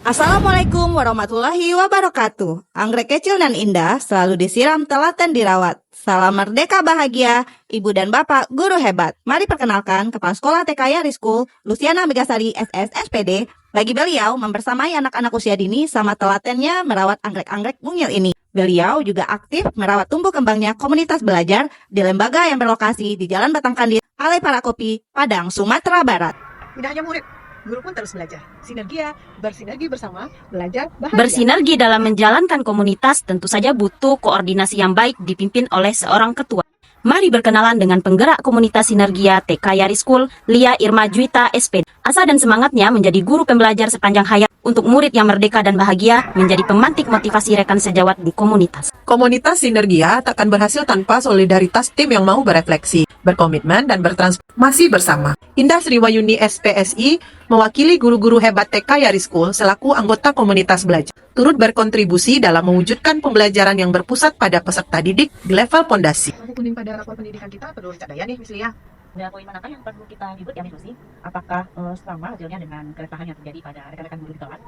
Assalamualaikum warahmatullahi wabarakatuh. Anggrek kecil dan indah selalu disiram, telaten dirawat. Salam merdeka bahagia, Ibu dan Bapak guru hebat. Mari perkenalkan Kepala Sekolah TK Yari School, Luciana Megasari SS SPD. Bagi beliau membersamai anak-anak usia dini sama telatennya merawat anggrek-anggrek mungil ini. Beliau juga aktif merawat tumbuh kembangnya komunitas belajar di lembaga yang berlokasi di Jalan Batang Kandil, Ale Parakopi, Padang, Sumatera Barat. Tidak hanya murid, guru pun terus belajar. Bersinergi bersama, belajar bahagia. Bersinergi dalam menjalankan komunitas tentu saja butuh koordinasi yang baik dipimpin oleh seorang ketua. Mari berkenalan dengan penggerak komunitas Sinergia TK Yari School, Lia Irma Juwita SPD. Asa dan semangatnya menjadi guru pembelajar sepanjang hayat untuk murid yang merdeka dan bahagia menjadi pemantik motivasi rekan sejawat di komunitas. Komunitas Sinergia takkan berhasil tanpa solidaritas tim yang mau berefleksi, berkomitmen, dan bertransformasi bersama. Indah Sriwayuni SPSI mewakili guru-guru hebat TK Yari School selaku anggota komunitas belajar, turut berkontribusi dalam mewujudkan pembelajaran yang berpusat pada peserta didik di level pondasi. Kuning pada rapor pendidikan kita perlu dicadaya nih, Miss Lia. Ada poin manakah yang perlu kita ribut ya, Miss Lucy? Apakah sama hasilnya dengan keresahan yang terjadi pada rekan-rekan guru di kelas?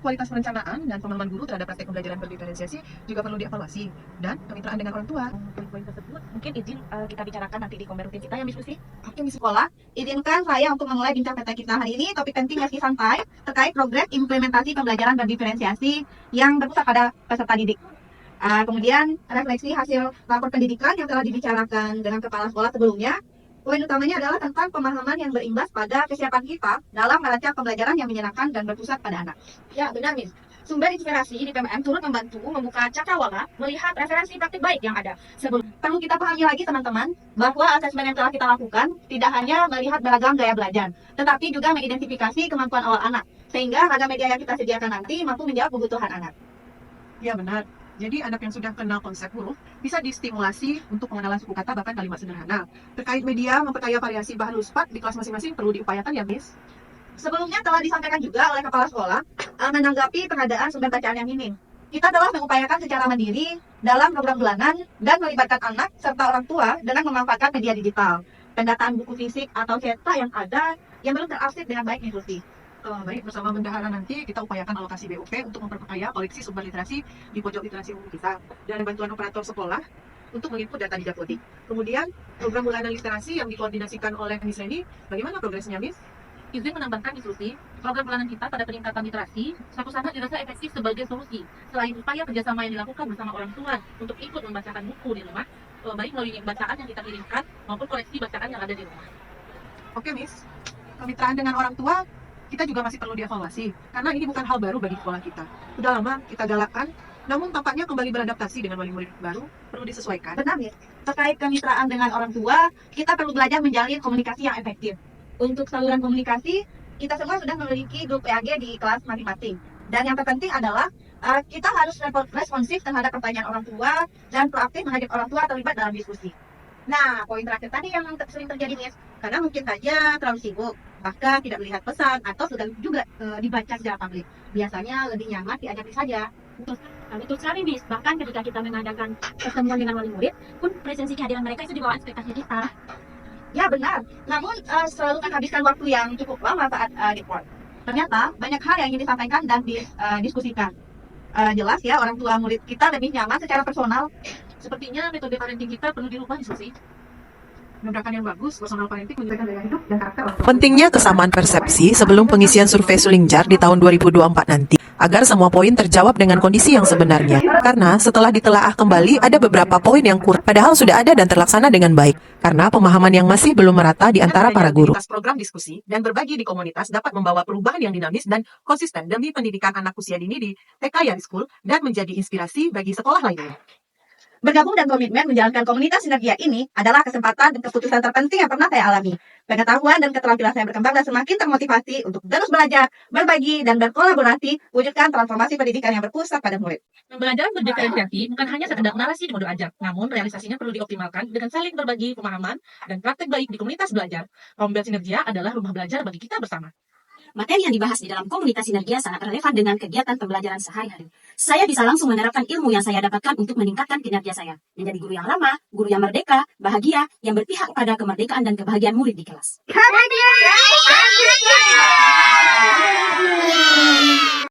Kualitas perencanaan dan pemahaman guru terhadap praktek pembelajaran berdiferensiasi juga perlu dievaluasi, dan kemitraan dengan orang tua. Poin-poin tersebut mungkin izin kita bicarakan nanti di komen rutin kita ya, Miss Lucy. Oke, Miss Sekolah, izinkan saya untuk memulai bincang PT kita hari ini. Topik penting meski santai terkait progres implementasi pembelajaran berdiferensiasi yang berpusat pada peserta didik. Kemudian refleksi hasil rapor pendidikan yang telah dibicarakan dengan kepala sekolah sebelumnya. Poin utamanya adalah tentang pemahaman yang berimbas pada kesiapan kita dalam merancang pembelajaran yang menyenangkan dan berpusat pada anak. Ya, benar, Miss. Sumber inspirasi di PMM turut membantu membuka cakrawala melihat referensi praktik baik yang ada. Perlu kita pahami lagi teman-teman, bahwa asesmen yang telah kita lakukan tidak hanya melihat beragam gaya belajar, tetapi juga mengidentifikasi kemampuan awal anak, sehingga ragam media yang kita sediakan nanti mampu menjawab kebutuhan anak. Ya, benar. Jadi anak yang sudah kenal konsep huruf bisa distimulasi untuk pengenalan suku kata bahkan kalimat sederhana. Terkait media memperkaya variasi bahan luspat di kelas masing-masing perlu diupayakan ya, Miss. Sebelumnya telah disampaikan juga oleh kepala sekolah menanggapi pengadaan sumber bacaan yang minim. Kita telah mengupayakan secara mandiri dalam program bulanan dan melibatkan anak serta orang tua dengan memanfaatkan media digital, pendataan buku fisik atau cetak yang ada yang belum terarsip dengan baik, Miss. Baik, bersama bendahara nanti kita upayakan alokasi BUP untuk memperkaya koleksi sumber literasi di pojok literasi umum kita, dan bantuan operator sekolah untuk menginput data di Dapodik. Kemudian program bulanan literasi yang dikoordinasikan oleh Miss Reni, bagaimana progresnya, Miss? Izin menambahkan, Miss Lucy, program bulanan kita pada peningkatan literasi satu sama dirasa efektif sebagai solusi. Selain upaya kerjasama yang dilakukan bersama orang tua untuk ikut membacakan buku di rumah, baik melalui bacaan yang kita kirimkan maupun koleksi bacaan yang ada di rumah. Oke, Miss. Kemitraan dengan orang tua kita juga masih perlu dievaluasi, karena ini bukan hal baru bagi sekolah kita. Sudah lama kita galakkan, namun tampaknya kembali beradaptasi dengan wali murid baru, perlu disesuaikan. Benar, Miss. Terkait kemitraan dengan orang tua, kita perlu belajar menjalin komunikasi yang efektif. Untuk saluran komunikasi, kita semua sudah memiliki grup PAG di kelas masing-masing. Dan yang terpenting adalah kita harus responsif terhadap pertanyaan orang tua dan proaktif mengajak orang tua terlibat dalam diskusi. Nah, poin terakhir tadi yang sering terjadi, Miss, karena mungkin saja terlalu sibuk, bahkan tidak melihat pesan atau sudah juga dibaca secara publik. Biasanya lebih nyaman diajari saja. Betul sekali, Miss. Bahkan ketika kita mengadakan pertemuan dengan wali murid, pun presensi kehadiran mereka itu di bawah ekspektasi kita. Ya, benar. Namun selalu kan habiskan waktu yang cukup lama saat report. Ternyata banyak hal yang ingin disampaikan dan didiskusikan. Jelas ya, orang tua murid kita lebih nyaman secara personal. Sepertinya metode parenting kita perlu dirubah, Miss Lucy. Pendekatan yang bagus, personal parenting menunjukkan gaya hidup dan karakter orang tua. Pentingnya kesamaan persepsi sebelum pengisian survei Sulingjar di tahun 2024 nanti, agar semua poin terjawab dengan kondisi yang sebenarnya. Karena setelah ditelaah kembali, ada beberapa poin yang kurang, padahal sudah ada dan terlaksana dengan baik. Karena pemahaman yang masih belum merata di antara para guru. Program diskusi dan berbagi di komunitas dapat membawa perubahan yang dinamis dan konsisten demi pendidikan anak usia dini di TK Yari School dan menjadi inspirasi bagi sekolah lainnya. Bergabung dan komitmen menjalankan komunitas Sinergia ini adalah kesempatan dan keputusan terpenting yang pernah saya alami. Pengetahuan dan keterampilan saya berkembang dan semakin termotivasi untuk terus belajar, berbagi, dan berkolaborasi, wujudkan transformasi pendidikan yang berpusat pada murid. Pembelajaran berdiferensiasi bukan hanya sekedar narasi di modo ajar, namun realisasinya perlu dioptimalkan dengan saling berbagi pemahaman dan praktek baik di komunitas belajar. Komunitas Sinergia adalah rumah belajar bagi kita bersama. Materi yang dibahas di dalam komunitas Sinergia sangat relevan dengan kegiatan pembelajaran sehari-hari. Saya bisa langsung menerapkan ilmu yang saya dapatkan untuk meningkatkan kinerja saya. Menjadi guru yang ramah, guru yang merdeka, bahagia, yang berpihak pada kemerdekaan dan kebahagiaan murid di kelas. Bahagia!